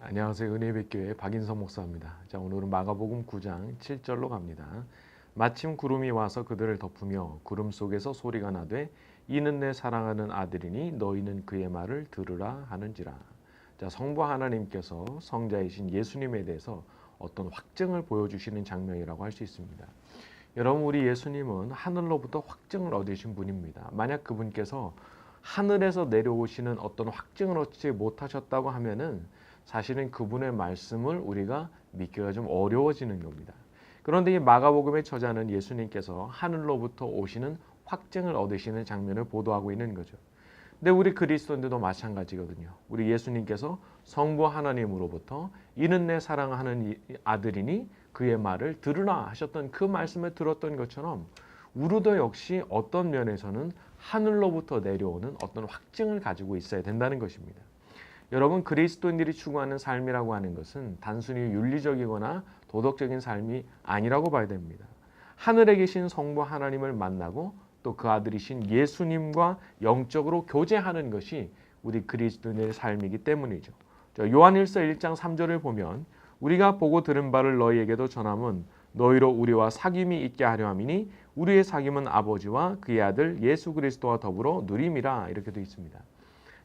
안녕하세요. 은혜백교회 박인성 목사입니다. 자, 오늘은 마가복음 9장 7절로 갑니다. 마침 구름이 와서 그들을 덮으며 구름 속에서 소리가 나되 이는 내 사랑하는 아들이니 너희는 그의 말을 들으라 하는지라. 자, 성부 하나님께서 성자이신 예수님에 대해서 어떤 확증을 보여주시는 장면이라고 할 수 있습니다. 여러분, 우리 예수님은 하늘로부터 확증을 얻으신 분입니다. 만약 그분께서 하늘에서 내려오시는 어떤 확증을 얻지 못하셨다고 하면은 사실은 그분의 말씀을 우리가 믿기가 좀 어려워지는 겁니다. 그런데 이 마가복음의 저자는 예수님께서 하늘로부터 오시는 확증을 얻으시는 장면을 보도하고 있는 거죠. 근데 우리 그리스도인들도 마찬가지거든요. 우리 예수님께서 성부 하나님으로부터 이는 내 사랑하는 아들이니 그의 말을 들으라 하셨던 그 말씀을 들었던 것처럼 우리도 역시 어떤 면에서는 하늘로부터 내려오는 어떤 확증을 가지고 있어야 된다는 것입니다. 여러분, 그리스도인들이 추구하는 삶이라고 하는 것은 단순히 윤리적이거나 도덕적인 삶이 아니라고 봐야 됩니다. 하늘에 계신 성부 하나님을 만나고 또 그 아들이신 예수님과 영적으로 교제하는 것이 우리 그리스도인의 삶이기 때문이죠. 요한일서 1장 3절을 보면 우리가 보고 들은 바를 너희에게도 전함은 너희로 우리와 사귐이 있게 하려 함이니 우리의 사귐은 아버지와 그의 아들 예수 그리스도와 더불어 누림이라 이렇게 되어 있습니다.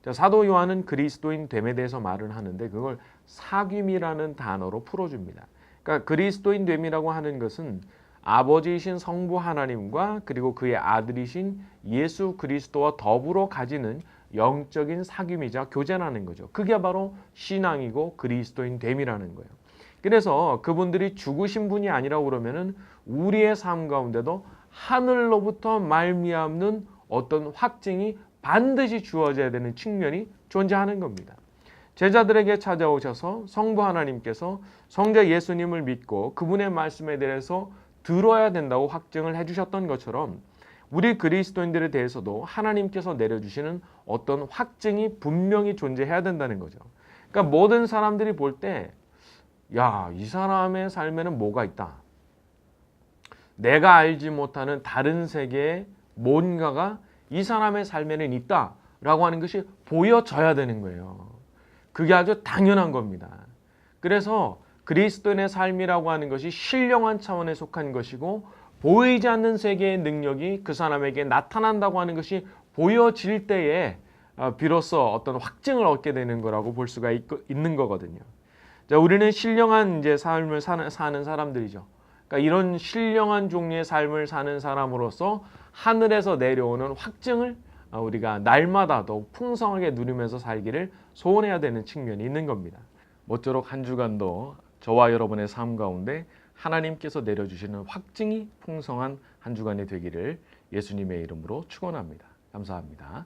자, 사도 요한은 그리스도인 됨에 대해서 말을 하는데 그걸 사귐이라는 단어로 풀어줍니다. 그러니까 그리스도인 됨이라고 하는 것은 아버지이신 성부 하나님과 그리고 그의 아들이신 예수 그리스도와 더불어 가지는 영적인 사귐이자 교제라는 거죠. 그게 바로 신앙이고 그리스도인 됨이라는 거예요. 그래서 그분들이 죽으신 분이 아니라고 그러면은 우리의 삶 가운데도 하늘로부터 말미암는 어떤 확증이 반드시 주어져야 되는 측면이 존재하는 겁니다. 제자들에게 찾아오셔서 성부 하나님께서 성자 예수님을 믿고 그분의 말씀에 대해서 들어야 된다고 확증을 해주셨던 것처럼 우리 그리스도인들에 대해서도 하나님께서 내려주시는 어떤 확증이 분명히 존재해야 된다는 거죠. 그러니까 모든 사람들이 볼 때 야, 이 사람의 삶에는 뭐가 있다. 내가 알지 못하는 다른 세계에 뭔가가 이 사람의 삶에는 있다라고 하는 것이 보여져야 되는 거예요. 그게 아주 당연한 겁니다. 그래서 그리스도인의 삶이라고 하는 것이 신령한 차원에 속한 것이고 보이지 않는 세계의 능력이 그 사람에게 나타난다고 하는 것이 보여질 때에 비로소 어떤 확증을 얻게 되는 거라고 볼 수가 있는 거거든요. 자, 우리는 신령한 이제 삶을 사는 사람들이죠. 그러니까 이런 신령한 종류의 삶을 사는 사람으로서 하늘에서 내려오는 확증을 우리가 날마다 더욱 풍성하게 누리면서 살기를 소원해야 되는 측면이 있는 겁니다. 모쪼록 한 주간도 저와 여러분의 삶 가운데 하나님께서 내려주시는 확증이 풍성한 한 주간이 되기를 예수님의 이름으로 축원합니다. 감사합니다.